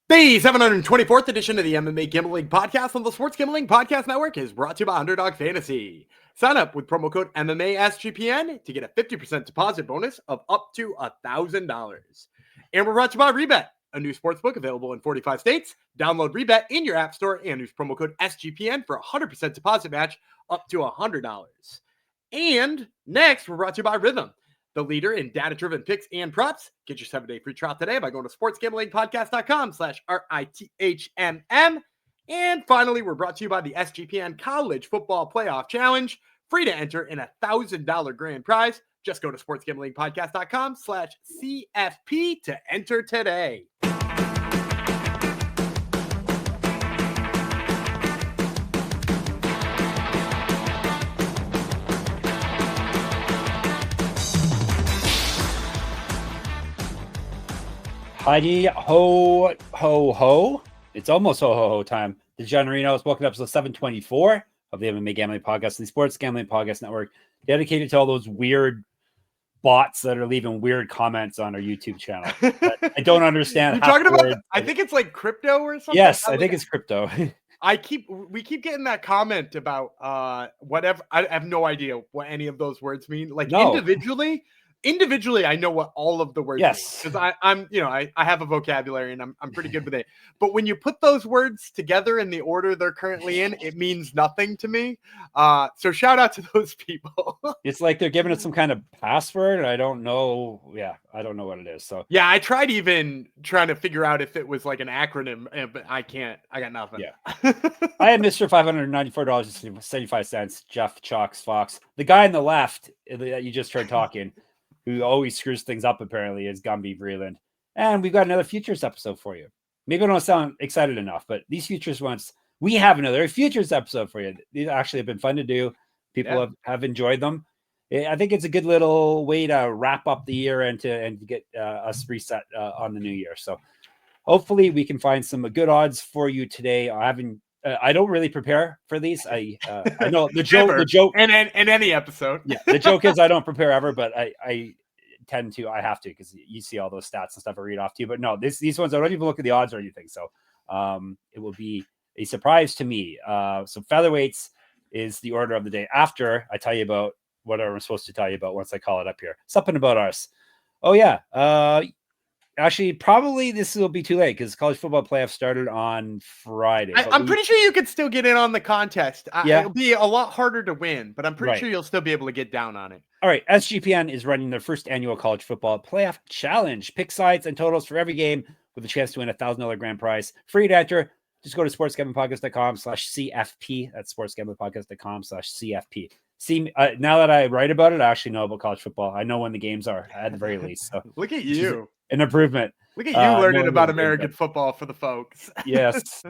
The 724th edition of the MMA Gambling Podcast on the Sports Gambling Podcast Network is brought to you by Underdog Fantasy. Sign up with promo code MMASGPN to get a 50% deposit bonus of up to $1,000. And we're brought to you by Rebet, a new sportsbook available in 45 states. Download Rebet in your app store and use promo code SGPN for a 100% deposit match up to $100. And next, we're brought to you by Rhythm, the leader in data-driven picks and props. Get your 7-day free trial today by going to sportsgamblingpodcast.com/RITHMM. And finally, we're brought to you by the SGPN College Football Playoff Challenge. Free to enter in a $1,000 grand prize. Just go to sportsgamblingpodcast.com/CFP to enter today. Heidi ho ho ho. It's almost ho ho ho time. The Generinos, welcome to episode 724 of the MMA Gambling Podcast, the Sports Gambling Podcast Network, dedicated to all those weird bots that are leaving weird comments on our YouTube channel. I don't understand. You're talking about, I think it's like crypto or something. Yes, I think it's crypto. We keep getting that comment about whatever. I have no idea what any of those words mean. Like individually, I know what all of the words mean because I have a vocabulary and I'm pretty good with it. But when you put those words together in the order they're currently in, it means nothing to me. So shout out to those people. It's like they're giving it some kind of password. I don't know. Yeah, I don't know what it is. So yeah, I tried even trying to figure out if it was like an acronym, but I can't. I got nothing. Yeah, I had Mr. $594.75. Jeff Chalks Fox, the guy on the left that you just heard talking, who always screws things up, apparently, is Gumby Vreeland. And we've got another Futures episode for you. Maybe I don't sound excited enough, but these Futures ones, we have another Futures episode for you. These actually have been fun to do. People have enjoyed them. I think it's a good little way to wrap up the year and to get us reset on the new year. So hopefully we can find some good odds for you today. I don't really prepare for these. I know the joke, and in any episode. Yeah, the joke is I don't prepare ever, but I tend to. I have to because you see all those stats and stuff I read off to you. But no, these ones I don't even look at the odds or anything. So it will be a surprise to me. So featherweights is the order of the day after I tell you about whatever I'm supposed to tell you about once I call it up here. Something about us. Oh yeah. Actually, probably this will be too late because college football playoffs started on Friday. I'm pretty sure you could still get in on the contest. It'll be a lot harder to win, but I'm pretty sure you'll still be able to get down on it. All right. SGPN is running their first annual college football playoff challenge. Pick sides and totals for every game with a chance to win $1,000 grand prize. Free to enter. Just go to sportsgamblingpodcast.com/CFP. That's sportsgamblingpodcast.com/CFP. See, now that I write about it, I actually know about college football. I know when the games are at the very least. So look at you. An improvement. Look at you learning about American football for the folks. Yes.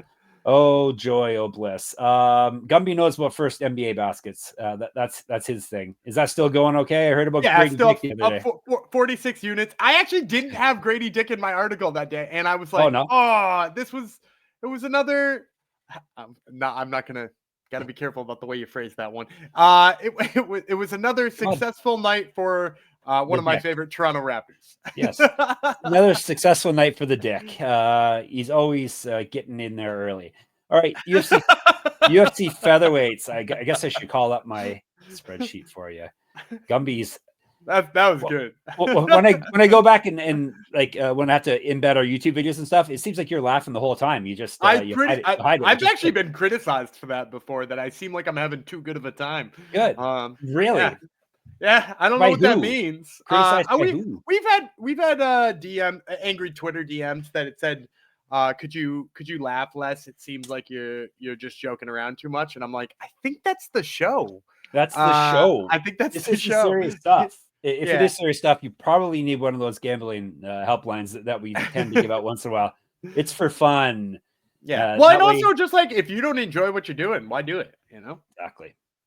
Oh, joy. Oh, bliss. Gumby knows about first NBA baskets. That's his thing. Is that still going okay? I heard about Grady Dick the other day. 46 units. I actually didn't have Grady Dick in my article that day. And I was like, it was another. I'm not going to. Got to be careful about the way you phrase that one. It was another successful night for one of my favorite Toronto Raptors. Yes, another successful night for the Dick. He's always getting in there early. All right, UFC featherweights. I guess I should call up my spreadsheet for you. Gumby's. That was good. When I go back and like when I have to embed our YouTube videos and stuff, it seems like you're laughing the whole time. You just I've actually been criticized for that before. That I seem like I'm having too good of a time. Good. Really? Yeah. I don't know what that means. We've had DM angry Twitter DMs that it said, could you laugh less? It seems like you're just joking around too much. And I'm like, I think that's the show. That's the show. I think that's the show. Serious stuff. If it is serious stuff, you probably need one of those gambling helplines that we tend to give out once in a while. It's for fun. Yeah. And also just like if you don't enjoy what you're doing, why do it? You know?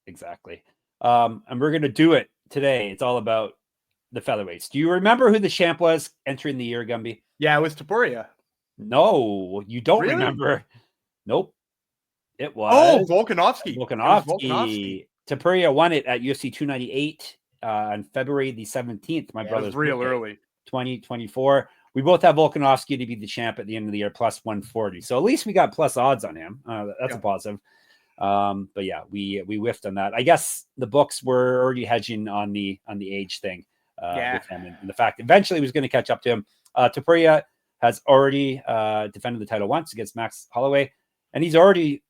Exactly. And we're gonna do it today. It's all about the featherweights. Do you remember who the champ was entering the year, Gumby? Yeah, it was Topuria. No, you don't remember. Nope. It was Volkanovski. Topuria won it at UFC 298 on February the 17th. My brother's real early. 2024. we both have Volkanovski to be the champ at the end of the year, plus 140. So at least we got plus odds on him. That's a positive. But yeah, we whiffed on that. I guess the books were already hedging on the age thing with him, and the fact eventually he was going to catch up to him. Topuria has already defended the title once against Max Holloway, and he's already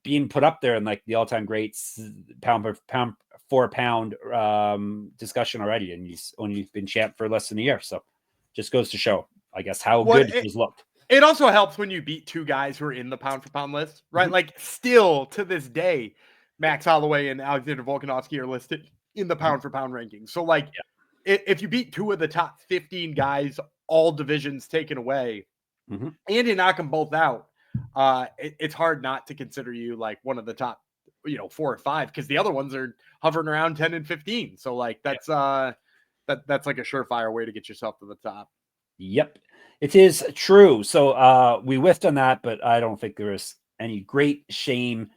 being put up there in like the all-time greats pound for pound discussion already, and he's only been champ for less than a year. So just goes to show, I guess, how good he's looked. It also helps when you beat two guys who are in the pound for pound list, right? Mm-hmm. Like still to this day, Max Holloway and Alexander Volkanovski are listed in the pound for pound rankings. So like if you beat two of the top 15 guys, all divisions taken away, and you knock them both out, it's hard not to consider you like one of the top, 4 or 5, because the other ones are hovering around 10 and 15. So like that's that's like a surefire way to get yourself to the top. Yep, it is true. So we whiffed on that, but I don't think there was any great shame.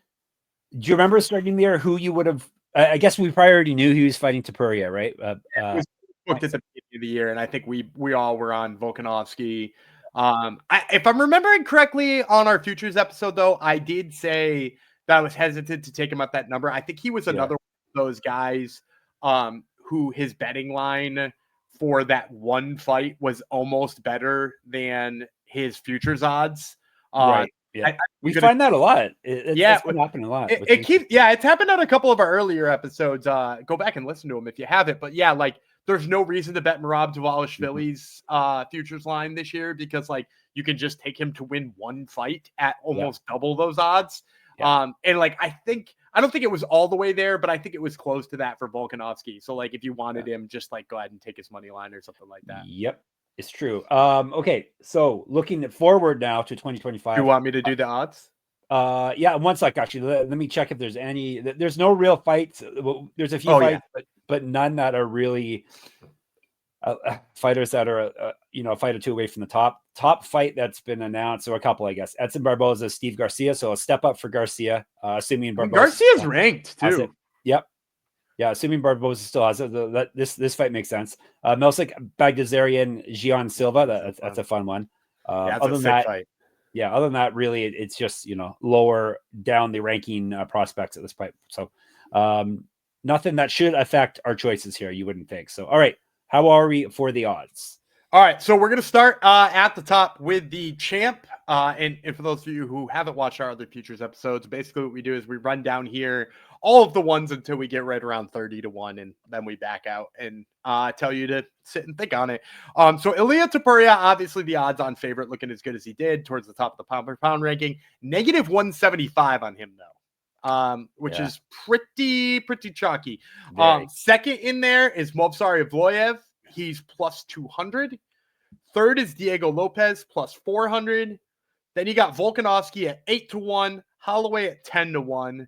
Do you remember starting there who you would have? I guess we probably already knew he was fighting Topuria, right? It was booked at the beginning of the year, and I think we all were on Volkanovski. If I'm remembering correctly on our futures episode, though, I did say that I was hesitant to take him at that number. I think he was another one of those guys who his betting line for that one fight was almost better than his futures odds. Right. Yeah. We find that a lot. It's been happening a lot. It's happened on a couple of our earlier episodes. Go back and listen to them if you haven't. But yeah, like there's no reason to bet Merab Dvalishvili's futures line this year, because like you can just take him to win one fight at almost double those odds. Yeah. And like I don't think it was all the way there, but I think it was close to that for Volkanovski. So like if you wanted him, just like go ahead and take his money line or something like that. Yep. It's true. Okay, so looking forward now to 2025. You want me to do the odds? Yeah, one sec. Actually, let me check if there's any. There's no real fights. There's a few fights, but none that are really fighters that are a fight or two away from the top fight that's been announced, or a couple, I guess. Edson Barboza, Steve Garcia. So a step up for Garcia, assuming Barboza. Garcia's ranked too. Yep. Yeah, assuming Barboza still has it, this fight makes sense. Melsic Bagdasarian, Gian Silva, that's a fun one. Other than that, fight. Yeah, other than that, really, it's just lower down the ranking prospects at this point. So nothing that should affect our choices here, you wouldn't think. So, all right, how are we for the odds? All right, so we're going to start at the top with the champ. And for those of you who haven't watched our other futures episodes, basically what we do is we run down here all of the ones until we get right around 30-1, and then we back out and tell you to sit and think on it. So Ilia Topuria, obviously the odds on favorite, looking as good as he did towards the top of the pound per pound ranking. Negative 175 on him, though. Which is pretty chalky. Second in there is Movsar Evloev. He's plus 200. Third is Diego Lopez, plus 400. Then you got Volkanovski at 8-1, Holloway at 10-1.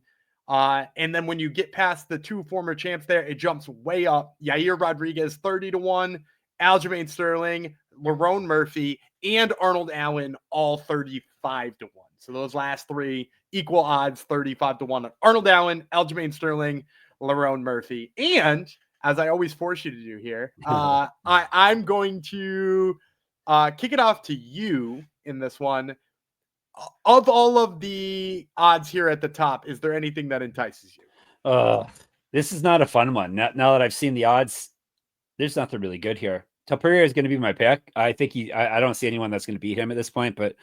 And then when you get past the two former champs there, it jumps way up. Yair Rodriguez, 30-1, Aljamain Sterling, Lerone Murphy, and Arnold Allen, all 35-1. So those last three equal odds, 35-1 on Arnold Allen, Aljamain Sterling, Lerone Murphy. And as I always force you to do here, I'm going to kick it off to you in this one. Of all of the odds here at the top, is there anything that entices you? This is not a fun one. Now that I've seen the odds, there's nothing really good here. Topuria is going to be my pick. I think I don't see anyone that's going to beat him at this point, but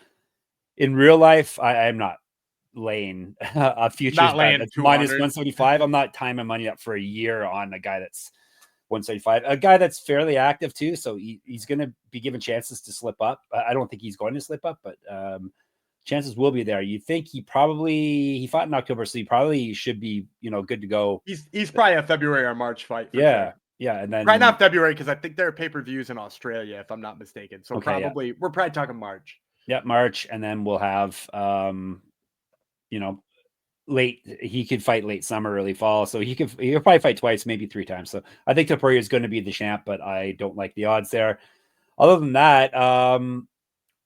in real life, I'm not laying a futures bet that's minus 175. I'm not tying my money up for a year on a guy that's 175. A guy that's fairly active too, so he's going to be given chances to slip up. I don't think he's going to slip up, but chances will be there. You think he fought in October, so he probably should be, good to go. He's probably a February or March fight. Yeah. Yeah. And then right now February, because I think there are pay-per-views in Australia, if I'm not mistaken. So we're probably talking March. Yeah, March, and then we'll have he could fight late summer, early fall. So he'll probably fight twice, maybe 3 times. So I think Topuria is going to be the champ, but I don't like the odds there. Other than that,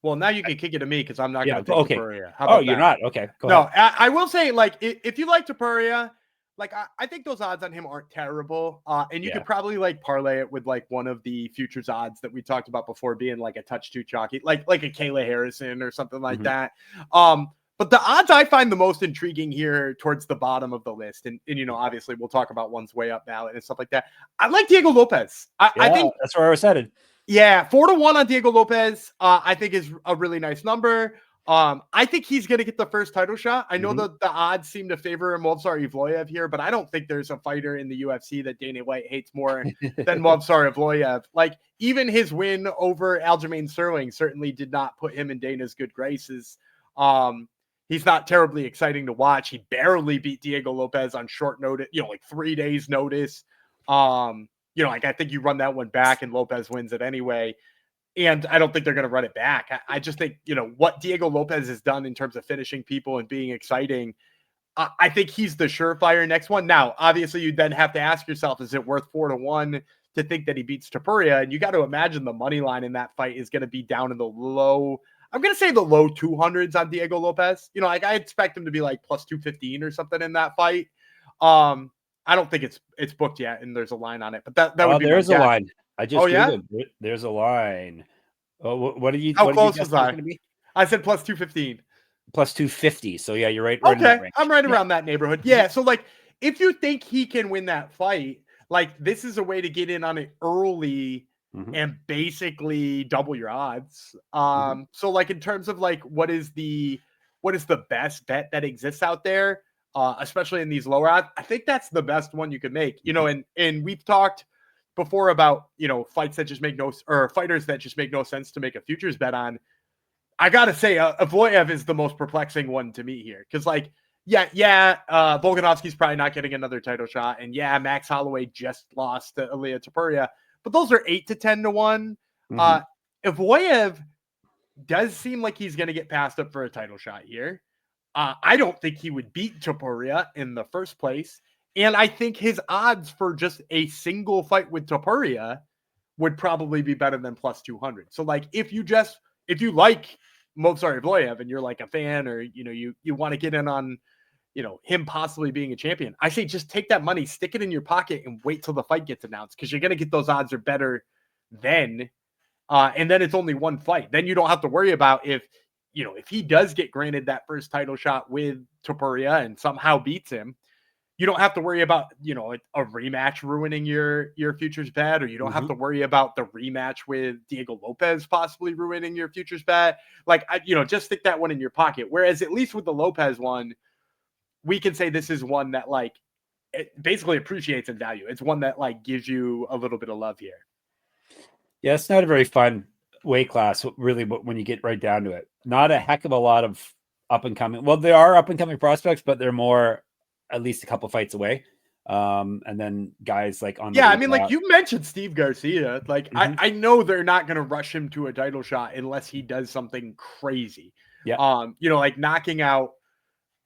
well, now you can kick it to me because I'm not going to take Topuria. You're not? Okay. Go ahead. I will say, like, if you like Topuria, like I think those odds on him aren't terrible. And you Yeah. could probably like parlay it with like one of the futures odds that we talked about before being like a touch too chalky, like a Kayla Harrison or something like that. But the odds I find the most intriguing here towards the bottom of the list, and you know, obviously we'll talk about ones way up now and stuff like that. I like Diego Lopez. I think that's where I was headed. yeah, 4-1 on Diego Lopez, I think is a really nice number. I think he's going to get the first title shot. I know that the odds seem to favor Movsar Evloev here, but I don't think there's a fighter in the UFC that Dana White hates more than Movsar Evloev. Like, even his win over Aljamain Sterling certainly did not put him in Dana's good graces. He's not terribly exciting to watch. He barely beat Diego Lopez on short notice, you know, like 3 days notice. You know, like I think you run that one back and Lopez wins it anyway. And I don't think they're going to run it back. I just think, you know, what Diego Lopez has done in terms of finishing people and being exciting, I think he's the surefire next one. Now, obviously, you then have to ask yourself, is it worth 4-1 to think that he beats Topuria? And you got to imagine the money line in that fight is going to be down in the low, I'm going to say the low 200s on Diego Lopez. You know, like I expect him to be like plus 215 or something in that fight. I don't think it's booked yet, and there's a line on it, but that would be there's a line. I just there's a line. Oh, what did you? How what close did you was I? I said plus 215. Plus 250. So yeah, you're right. Okay, I'm right around that neighborhood. Yeah, so like if you think he can win that fight, like this is a way to get in on it early and basically double your odds. So like in terms of like what is the best bet that exists out there? Especially in these lower odds, I think that's the best one you could make. You know, and we've talked before about, you know, fights that just make fighters that just make no sense to make a futures bet on. I gotta say, Evloev is the most perplexing one to me here because, like, Volkanovski's probably not getting another title shot, and yeah, Max Holloway just lost to Ilia Topuria, but those are 8 to 10 to 1. Evloev does seem like he's gonna get passed up for a title shot here. I don't think he would beat Topuria in the first place. And I think his odds for just a single fight with Topuria would probably be better than plus 200. So like, if you like Movsar Evloev and you're like a fan, or, you know, you want to get in on, you know, him possibly being a champion, I say just take that money, stick it in your pocket and wait till the fight gets announced. Cause you're going to get those odds are better then. And then it's only one fight. Then you don't have to worry about if he does get granted that first title shot with Topuria and somehow beats him, you don't have to worry about, you know, a rematch ruining your futures bet, or you don't have to worry about the rematch with Diego Lopez possibly ruining your futures bet. Like, just stick that one in your pocket. Whereas at least with the Lopez one, we can say this is one that like it basically appreciates in value. It's one that like gives you a little bit of love here. Yeah, it's not a very fun weight class, really, but when you get right down to it, not a heck of a lot of up and coming. Well, there are up and coming prospects, but they're more at least a couple fights away. And then guys like on. Yeah, I mean, like you mentioned Steve Garcia. Like I know they're not going to rush him to a title shot unless he does something crazy. Yeah. Like knocking out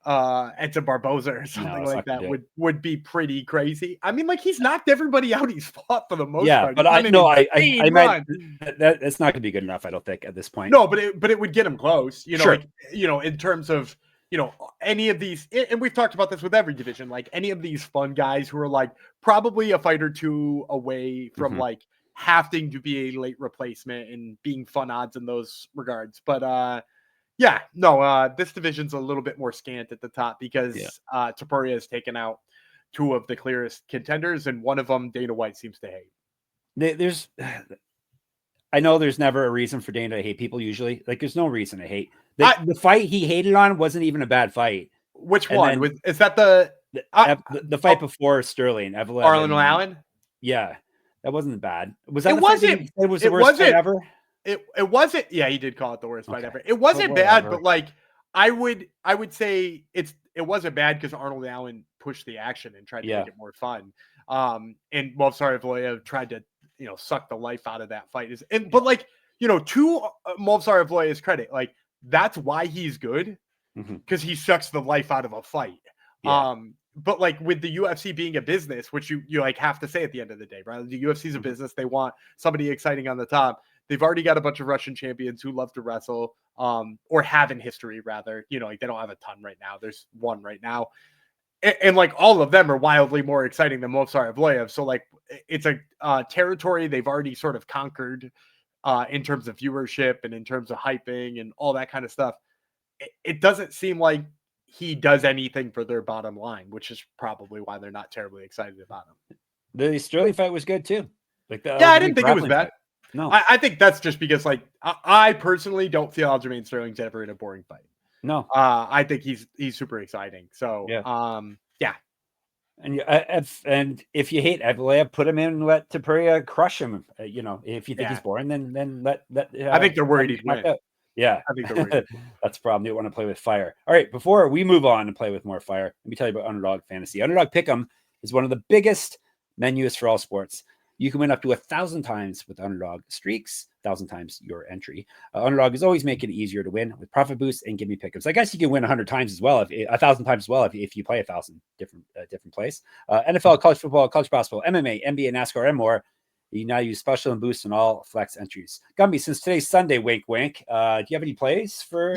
Edson Barboza or something like that would be pretty crazy. I mean, like he's knocked everybody out he's fought for the most part. But I meant that's not going to be good enough, I don't think, at this point. No, but it would get him close. You know, like, you know, in terms of, you know, any of these, and we've talked about this with every division, like any of these fun guys who are like probably a fight or two away from like having to be a late replacement and being fun odds in those regards. But this division's a little bit more scant at the top because Topuria has taken out two of the clearest contenders, and one of them Dana White seems to hate. I know there's never a reason for Dana to hate people usually. Like there's no reason to hate. The fight he hated on wasn't even a bad fight. Which one? Is that the fight before Sterling? Arlen Allen? Yeah, that wasn't bad. Was that? It was the worst fight ever. It wasn't. Yeah, he did call it the worst fight ever. It wasn't bad, but like I would say it wasn't bad because Arnold Allen pushed the action and tried to make it more fun. And Evloev tried to suck the life out of that fight. But like to Movsar Evloev's credit, like that's why he's good because he sucks the life out of a fight. Yeah. But like with the UFC being a business, which you like have to say at the end of the day, right? The UFC is a business. They want somebody exciting on the top. They've already got a bunch of Russian champions who love to wrestle, or have in history rather. Like they don't have a ton right now. There's one right now. and like all of them are wildly more exciting than Movsar Evloev. So like it's a territory they've already sort of conquered in terms of viewership and in terms of hyping and all that kind of stuff. It doesn't seem like he does anything for their bottom line, which is probably why they're not terribly excited about him. The Sterling fight was good too. Like I didn't think it was bad. Fight. No, I think that's just because like I personally don't feel Aljamain Sterling's ever in a boring fight. No, I think he's super exciting. So yeah. And if you hate Evloev, put him in and let Topuria crush him. If you think he's boring, then let. I think they're worried he'd win. Yeah, I think they're worried. That's the problem. They want to play with fire. All right, before we move on and play with more fire, let me tell you about Underdog Fantasy. Underdog Pick'em is one of the biggest menus for all sports. You can win up to 1,000 times with Underdog streaks, 1,000 times your entry. Underdog is always making it easier to win with profit boosts and give me pick'ems. I guess you can win 100 times as well, 1,000 times as well if you play 1,000 different plays. NFL, college football, college basketball, MMA, NBA, NASCAR, and more. You now use special and boost on all flex entries. Gumby, since today's Sunday, wink, wink. Do you have any plays for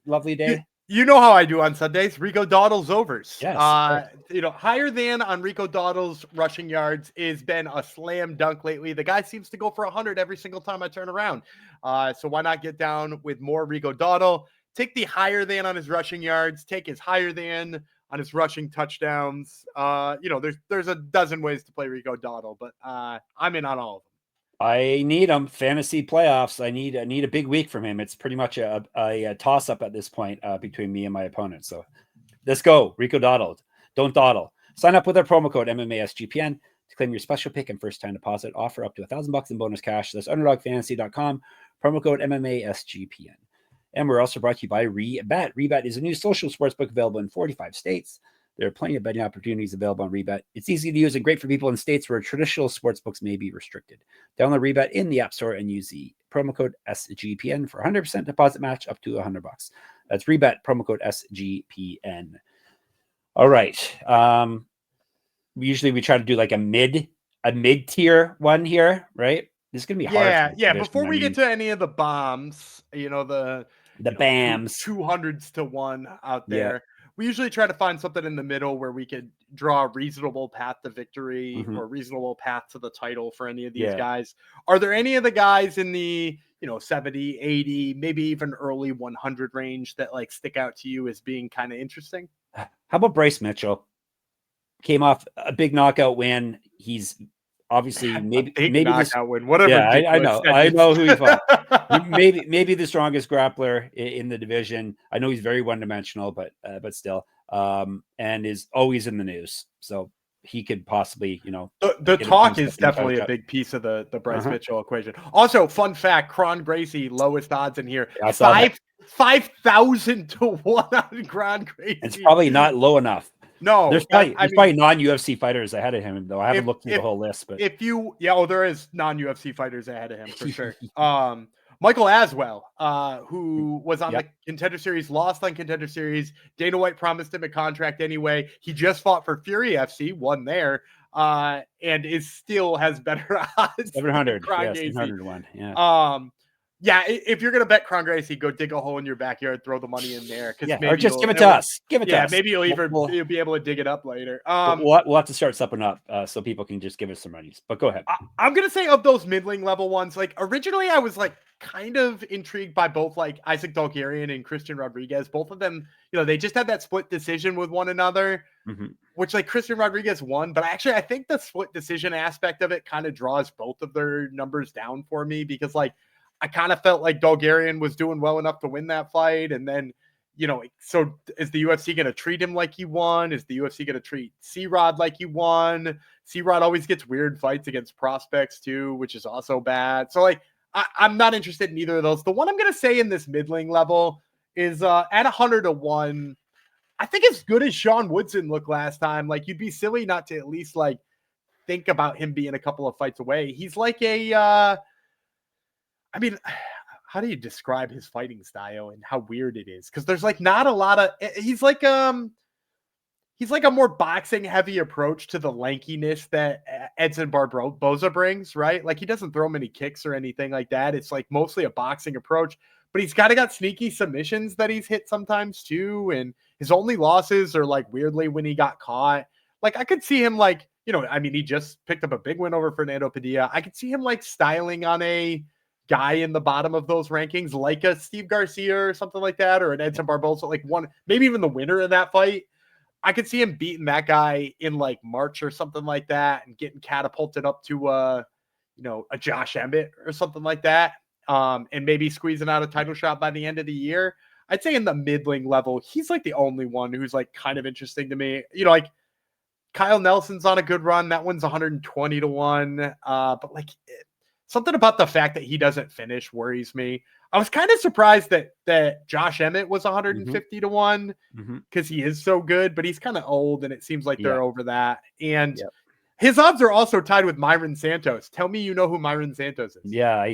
lovely day? You know how I do on Sundays. Rico Dowdle's overs. Yes. Higher than on Rico Dowdle's rushing yards has been a slam dunk lately. The guy seems to go for 100 every single time I turn around. So why not get down with more Rico Dowdle? Take the higher than on his rushing yards. Take his higher than on his rushing touchdowns. There's a dozen ways to play Rico Dowdle, but I'm in on all of them. I need him. Fantasy playoffs. I need a big week from him. It's pretty much a toss up at this point between me and my opponent. So let's go. Rico Dowdle. Don't dawdle. Sign up with our promo code MMASGPN to claim your special pick and first time deposit offer up to $1,000 in bonus cash. That's underdogfantasy.com. Promo code MMASGPN. And we're also brought to you by Rebet. Rebet is a new social sportsbook available in 45 states. There are plenty of betting opportunities available on Rebet. It's easy to use and great for people in states where traditional sportsbooks may be restricted. Download Rebet in the App Store and use the promo code SGPN for 100% deposit match up to $100. That's Rebet, promo code SGPN. All right. Usually we try to do like a mid-tier one here, right? This is going to be hard. Yeah. Before we get to any of the bombs, the BAMs, 200s to 1 out there. Yeah. We usually try to find something in the middle where we could draw a reasonable path to victory or reasonable path to the title for any of these guys. Are there any of the guys in the 70, 80, maybe even early 100 range that like stick out to you as being kind of interesting? How about Bryce Mitchell? Came off a big knockout win. He's obviously maybe knockout win. Whatever. Yeah, I know who he fought. maybe the strongest grappler in the division. I know he's very one-dimensional, but still, and is always in the news. So he could possibly, the talk is definitely a big piece of the Bryce Mitchell equation. Also, fun fact: Kron Gracie, lowest odds in here, 5,000 to 1 on Kron Gracie. It's probably not low enough. No, there's probably non-UFC fighters ahead of him, though. I haven't looked through the whole list, but there is non-UFC fighters ahead of him for sure. Michael Aswell, who was on the Contender Series, lost on Contender Series. Dana White promised him a contract anyway. He just fought for Fury FC, won there, and still has better odds. 700, 701. Yeah. If you're gonna bet Kron Gracie, go dig a hole in your backyard, throw the money in there, or just give it to us. Give it to us. Maybe you'll be able to dig it up later. We'll have to start something up so people can just give us some monies. But go ahead. I'm gonna say of those middling level ones, like originally I was like kind of intrigued by both like Isaac Dolgarian and Christian Rodriguez. Both of them, they just had that split decision with one another, which like Christian Rodriguez won, but I think the split decision aspect of it kind of draws both of their numbers down for me because like I kind of felt like Dolgarian was doing well enough to win that fight. And then, so is the UFC going to treat him like he won? Is the UFC going to treat C-Rod like he won? C-Rod always gets weird fights against prospects too, which is also bad. So like, I'm not interested in either of those. The one I'm going to say in this middling level is at 100 to 1. I think as good as Sean Woodson looked last time, like you'd be silly not to at least like think about him being a couple of fights away. He's like how do you describe his fighting style and how weird it is? Because there's like not a lot of. He's like a more boxing heavy approach to the lankiness that Edson Barboza brings, right? Like he doesn't throw many kicks or anything like that. It's like mostly a boxing approach, but he's kind of got sneaky submissions that he's hit sometimes too. And his only losses are like weirdly when he got caught. Like I could see him like, I mean, he just picked up a big win over Fernando Padilla. I could see him like styling on a guy in the bottom of those rankings, like a Steve Garcia or something like that, or an Edson Barbosa, like one, maybe even the winner of that fight. I could see him beating that guy in like March or something like that and getting catapulted up to a Josh Emmett or something like that. And maybe squeezing out a title shot by the end of the year. I'd say in the middling level, he's like the only one who's like kind of interesting to me. Like Kyle Nelson's on a good run. That one's 120 to 1. But like something about the fact that he doesn't finish worries me. I was kind of surprised that Josh Emmett was 150 to 1 because he is so good, but he's kind of old and it seems like they're over that. And his odds are also tied with Myron Santos. Tell me you know who Myron Santos is. Yeah,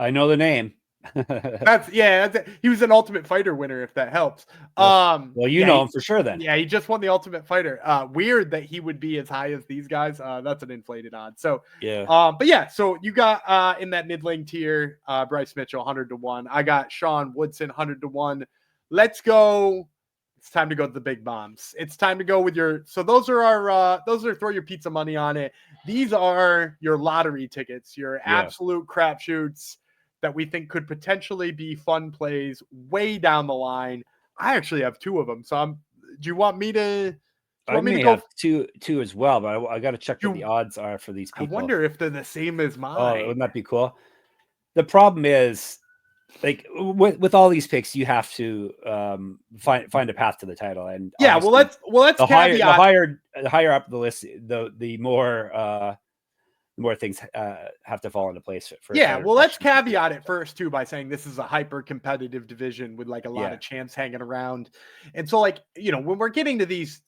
I know the name. He was an Ultimate Fighter winner, if that helps. Well, you know him for sure then. Yeah, he just won the Ultimate Fighter. Weird that he would be as high as these guys. That's an inflated odd. So but yeah, so you got in that mid-lane tier, Bryce Mitchell 100 to 1. I got Sean Woodson 100 to 1. Let's go. It's time to go to the big bombs. It's time to go with those are throw your pizza money on it. These are your lottery tickets, your absolute crapshoots that we think could potentially be fun plays way down the line. I actually have 2 of them. So do you want me to I may have two as well, but I got to check what the odds are for these people. I wonder if they're the same as mine. Oh, wouldn't that be cool? The problem is, like with all these picks, you have to find a path to the title. And let's the higher up the list, the more things have to fall into place for let's caveat it first too by saying this is a hyper competitive division with like a lot of champs hanging around. And so like, when we're getting to these,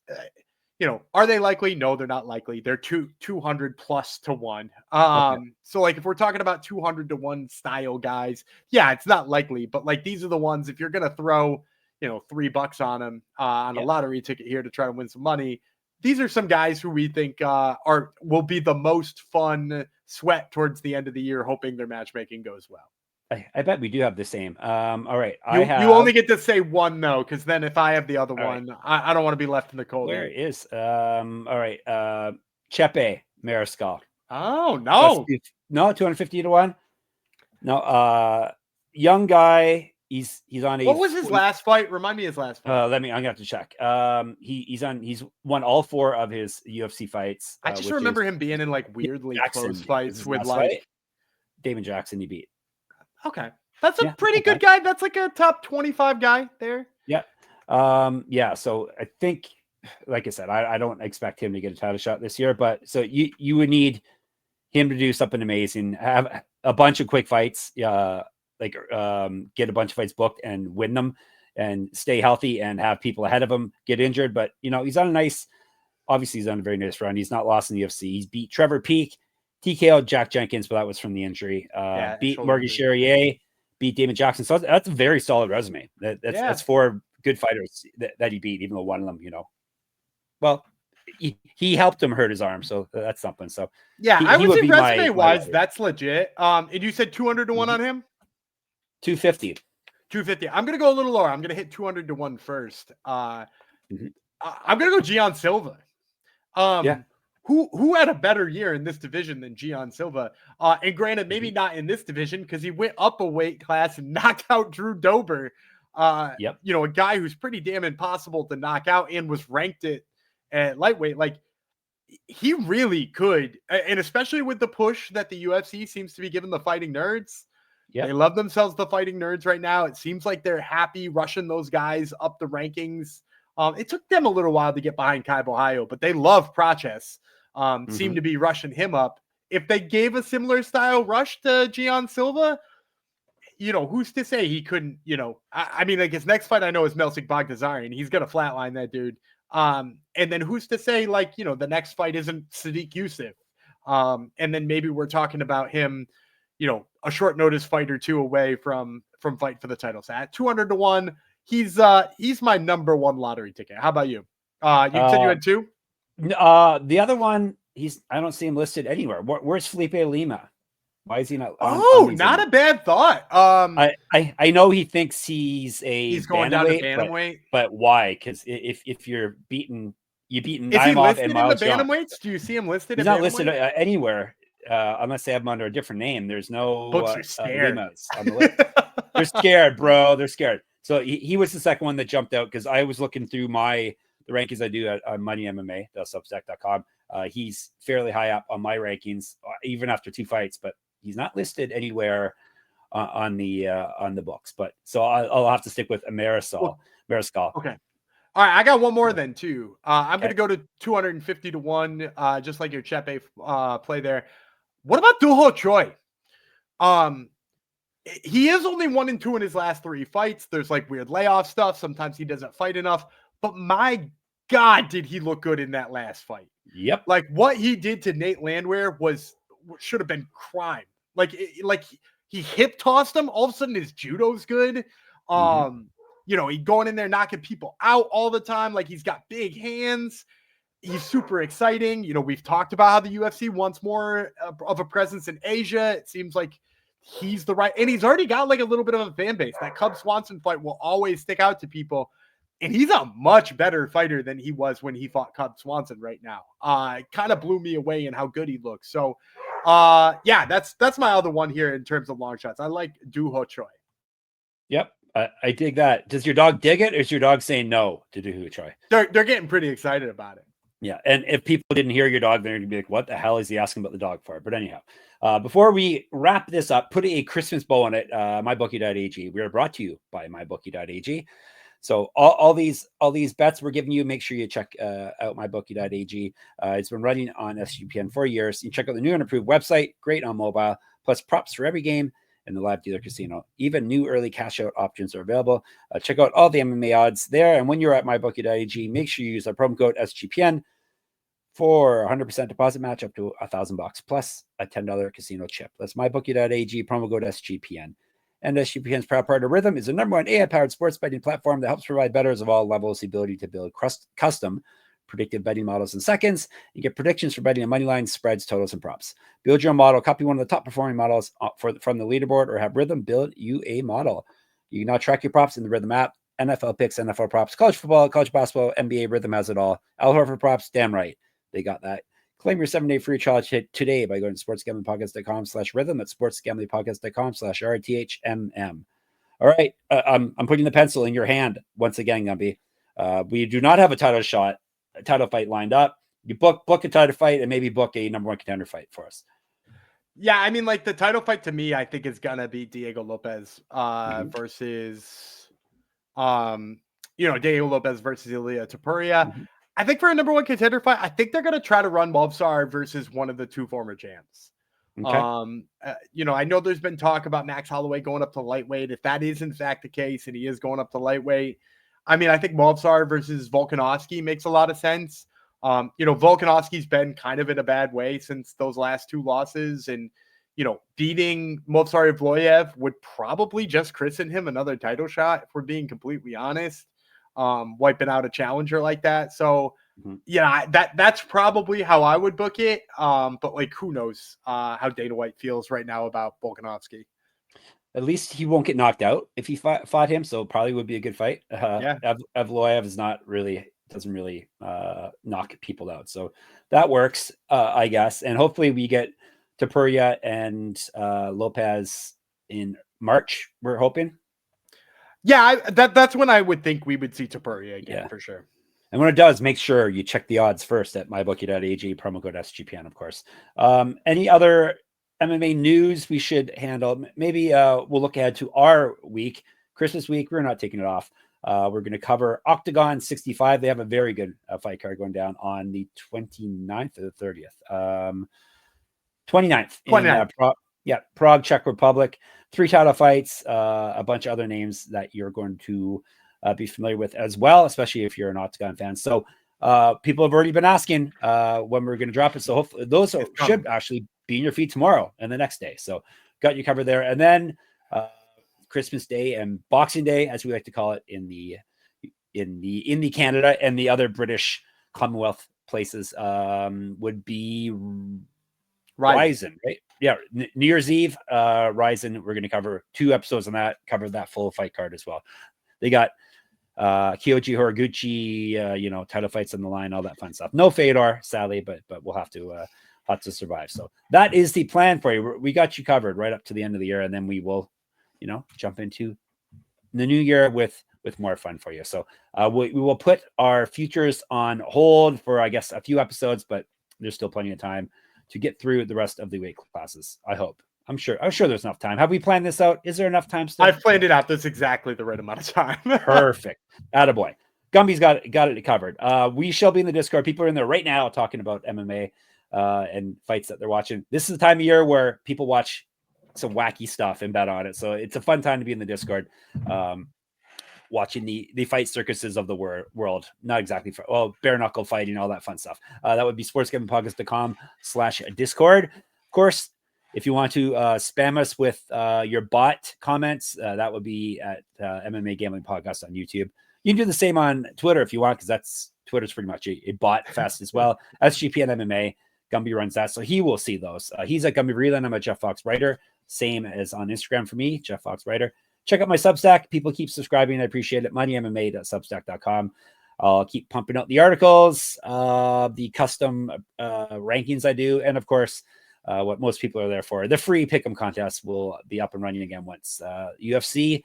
are they likely? No, they're not likely. They're 200 plus to 1. So like if we're talking about 200 to 1 style guys, it's not likely, but like these are the ones, if you're going to throw, $3 on them on a lottery ticket here to try to win some money, these are some guys who we think will be the most fun sweat towards the end of the year, hoping their matchmaking goes well. I bet we do have the same. All right. You only get to say one though, because then if I have the other one, I don't want to be left in the cold. Where is all right. Chepe Mariscal. Oh no. No, 250 to 1. No, young guy. He's on a. What was his last fight? Remind me his last fight. I'm gonna have to check. He's won all 4 of his UFC fights. I just remember him being in like weirdly close fights with like Damon Jackson. He beat. Okay, that's a pretty good guy. That's like a top 25 guy there. Yeah. So I think, like I said, I don't expect him to get a title shot this year, but so you would need him to do something amazing, have a bunch of quick fights. Get a bunch of fights booked and win them and stay healthy and have people ahead of him get injured. But, he's on he's on a very nice run. He's not lost in the UFC. He's beat Trevor Peake, TKO Jack Jenkins, but that was from the injury. Beat Morgan Charrier, beat Damon Jackson. So that's a very solid resume. That's 4 good fighters that he beat, even though one of them, well, he helped him hurt his arm. So that's something. So I would say resume wise, that's legit. And you said 200 to 1 on him? 250. I'm going to go a little lower. I'm going to hit 200 to 1 first. I'm going to go Gian Silva. Who had a better year in this division than Gian Silva? And granted, maybe not in this division because he went up a weight class and knocked out Drew Dober. A guy who's pretty damn impossible to knock out and was ranked at lightweight. Like he really could. And especially with the push that the UFC seems to be giving the fighting nerds. They love themselves, the fighting nerds right now. It seems like they're happy rushing those guys up the rankings. It took them a little while to get behind Kai Bohayo, but they love Praches. Seem to be rushing him up. If they gave a similar style rush to Gian Silva, who's to say he couldn't, I mean, like his next fight I know is Melsik Baghdasaryan. He's going to flatline that dude. And then who's to say like, the next fight isn't Sadiq Youssef. And then maybe we're talking about him, a short notice fight or 2 away from fight for the title. So at 200 to 1, he's my number 1 lottery ticket. How about you? You said you had 2? The other one, I don't see him listed anywhere. Where's Felipe Lima? Why is he not on these not anymore? a bad thought. I know he thinks he's a He's going down to bantamweight, bantamweight. but why? Because if you're beaten, you beaten Is he Naimov and listed in the Miles Young. bantamweights? Do you see him listed? He's at not listed bantamweight? anywhere unless they have him under a different name. There's no Books are scared. Limas on the list. They're scared, bro. They're scared. So he was the second one that jumped out because I was looking through the rankings I do at Money MMA, substack.com. He's fairly high up on my rankings, even after 2 fights, but he's not listed anywhere on the books. But so I'll have to stick with Mariscal. Okay. All right, I got one more then too. I'm Okay. going to go to 250 to 1, just like your Chepe play there. What about Duho Choi? He is only 1-2 in his last 3 fights. There's like weird layoff stuff. Sometimes he doesn't fight enough. But my God, did he look good in that last fight? Yep. Like what he did to Nate Landwehr should have been crime. Like he hip tossed him. All of a sudden his judo's good. You know, he going in there knocking people out all the time. Like he's got big hands. He's super exciting. You know, we've talked about how the UFC wants more of a presence in Asia. It seems like he's the right, and he's already got like a little bit of a fan base. That Cub Swanson fight will always stick out to people. And he's a much better fighter than he was when he fought Cub Swanson right now. It kind of blew me away in how good he looks. So, yeah, that's my other one here in terms of long shots. I like Duho Choi. Yep. I dig that. Does your dog dig it, or is your dog saying no to Duho Choi? They're getting pretty excited about it. Yeah. And if people didn't hear your dog, they're going to be like, what the hell is he asking about the dog for? But anyhow, before we wrap this up, put a Christmas bow on it. MyBookie.ag. We are brought to you by MyBookie.ag. So all these bets we're giving you, make sure you check out MyBookie.ag. It's been running on SGPN for years. You check out the new and improved website, great on mobile, plus props for every game in the live dealer casino. Even new early cash out options are available. Check out all the MMA odds there. And when you're at MyBookie.ag, make sure you use our promo code SGPN for 100% deposit match up to $1,000 plus a $10 casino chip. That's MyBookie.ag, promo code SGPN. And SGPN's proud partner, Rhythm, is the #1 AI-powered sports betting platform that helps provide bettors of all levels the ability to build custom predictive betting models in seconds. You get predictions for betting on money lines, spreads, totals, and props. Build your own model, copy one of the top performing models from the leaderboard, or have Rhythm build you a model. You can now track your props in the Rhythm app. NFL picks, NFL props, college football, college basketball, NBA. Rhythm has it all. Al Horford props, damn right. They got that. Claim your 7-day free trial today by going to sportsgamblingpodcast.com/rhythm. That's sportsgamblingpodcast.com/RTHMM. All right. I'm putting the pencil in your hand once again, Gumby. We do not have a title fight lined up. You book a title fight and maybe book a #1 contender fight for us. Yeah, I mean, like the title fight to me, I think is gonna be Diego Lopez versus Diego Lopez versus Ilia Topuria. I think for a #1 contender fight, I think they're going to try to run Movsar versus one of the 2 former champs. Okay. I know there's been talk about Max Holloway going up to lightweight. If that is in fact the case, and he is going up to lightweight, I mean, I think Movsar versus Volkanovski makes a lot of sense. Volkanovski's been kind of in a bad way since those last 2 losses, and beating Movsar Evloev would probably just christen him another title shot, if we're being completely honest. Wiping out a challenger like that. So yeah, that's probably how I would book it. But like, who knows how Dana White feels right now about Volkanovski. At least he won't get knocked out if he fought him. So probably would be a good fight. Yeah. Evloev doesn't really knock people out. So that works, I guess. And hopefully we get Topuria and Lopez in March, we're hoping. Yeah, that's when I would think we would see Topuria again, for sure. And when it does, make sure you check the odds first at mybookie.ag, promo code SGPN, of course. Any other MMA news we should handle? Maybe we'll look ahead to our week, Christmas week. We're not taking it off. We're going to cover Octagon 65. They have a very good fight card going down on the 29th or the 30th. 29th. In, Prague, Czech Republic. 3 title fights, a bunch of other names that you're going to be familiar with as well, especially if you're an Octagon fan. So people have already been asking when we're going to drop it. So hopefully those should actually be in your feed tomorrow and the next day. So got you covered there. And then Christmas Day and Boxing Day, as we like to call it in the Canada and the other British Commonwealth places, would be Ryzen, right? New Year's Eve, Ryzen. We're going to cover 2 episodes on that, cover that full fight card as well. They got Kyoji Horiguchi, title fights on the line, all that fun stuff. No Fedor, sadly, but we'll have to survive. So that is the plan for you. We got you covered right up to the end of the year, and then we will, jump into the new year with more fun for you. So we will put our futures on hold for, I guess, a few episodes, but there's still plenty of time to get through the rest of the weight classes. I hope. I'm sure there's enough time. Have we planned this out? Is there enough time still? I've planned it out. That's exactly the right amount of time. Perfect. Attaboy. Gumby's got it covered. We shall be in the Discord. People are in there right now talking about MMA and fights that they're watching. This is the time of year where people watch some wacky stuff and bet on it. So it's a fun time to be in the Discord, watching the fight circuses of the world. Not exactly bare knuckle fighting, all that fun stuff. That would be sportsgamblingpodcast.com/Discord. Of course, if you want to spam us with your bot comments, that would be at MMA Gambling Podcast on YouTube. You can do the same on Twitter if you want, because Twitter's pretty much a bot fest as well. SGPN MMA, Gumby runs that, so he will see those. He's at Gumby Vreeland. I'm at Jeff Fox Writer, same as on Instagram for me, Jeff Fox Writer. Check out my Substack. People keep subscribing. I appreciate it. moneymma.substack.com. I'll keep pumping out the articles, the custom rankings I do, and of course, what most people are there for. The free pick'em contest will be up and running again once UFC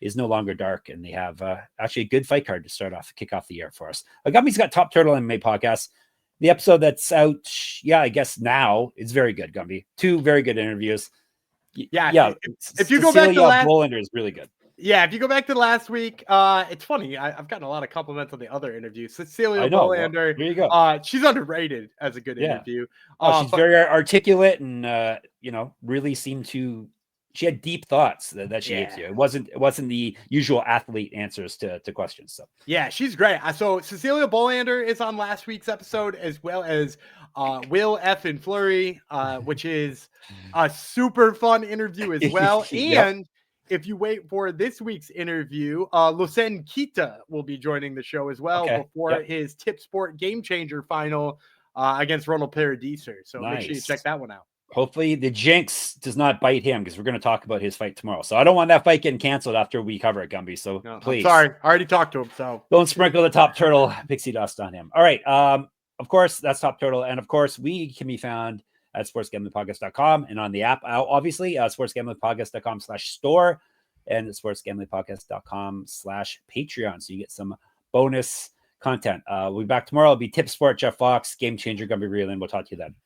is no longer dark, and they have actually a good fight card to kick off the year for us. Gumby's got Top Turtle MMA podcast. The episode that's out, I guess now, is very good, Gumby. 2 very good interviews. Yeah. If you go back to Bolander is really good. Yeah, if you go back to last week, it's funny. I've gotten a lot of compliments on the other interviews. Cecilia Bolander, there you go. She's underrated as a good interview. She's very articulate and really seemed to. She had deep thoughts that she gave to you. It wasn't the usual athlete answers to questions. So yeah, she's great. So Cecilia Bolander is on last week's episode, as well as Will F. and Flurry, which is a super fun interview as well. And if you wait for this week's interview, Lucen Kita will be joining the show as well before his Tip Sport Game Changer final against Ronald Paradiser. So make sure you check that one out. Hopefully the jinx does not bite him, because we're going to talk about his fight tomorrow. So I don't want that fight getting canceled after we cover it, Gumby. So please. I'm sorry. I already talked to him. So don't sprinkle the Top Turtle pixie dust on him. All right. Of course, that's Top Turtle. And of course, we can be found at sportsgamblingpodcast.com and on the app, obviously, sportsgamblingpodcast.com/store and sportsgamblingpodcast.com/Patreon. So you get some bonus content. We'll be back tomorrow. It'll be Tip Sport, Jeff Fox, Game Changer, Gumby Vreeland. We'll talk to you then.